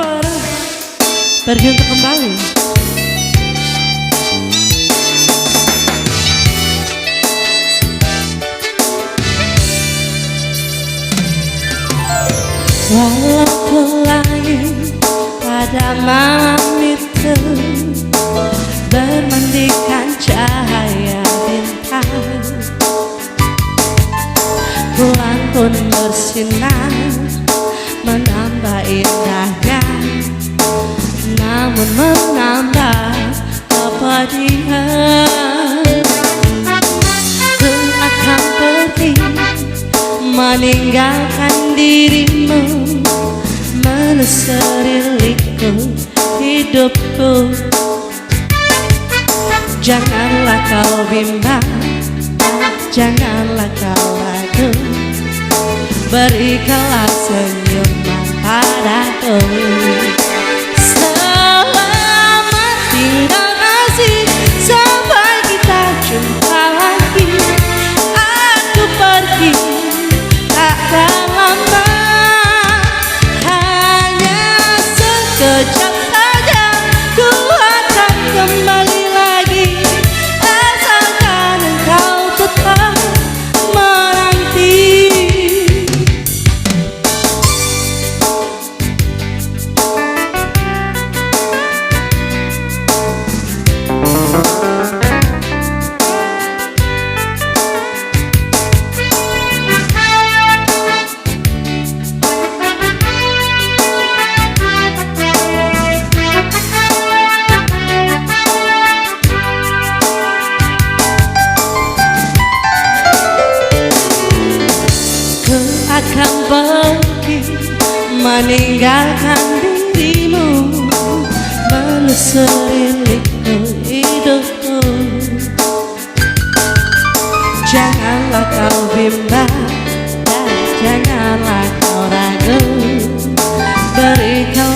bareng pergi untuk kembali. Walau langit pada malam itu bermandikan cahaya bintang, bulan pun bersinar menambah indahnya, namun menambah kepedihan. Ku akan pergi meninggalkan dirimu, menelusuri liku hidupku. Janganlah kau bimbang, janganlah kau ragu, berikanlah senyuman padaku. Selamat tinggal kasih, sampai kita jumpa lagi. Aku pergi takkan lama, hanya sekejap saja ku akan kembali lagi, asalkan engkau tetap menanti. Akan pergi meninggalkan dirimu, menelusuri liku hidupku. Janganlah kau bimbang dan janganlah kau ragu, berikan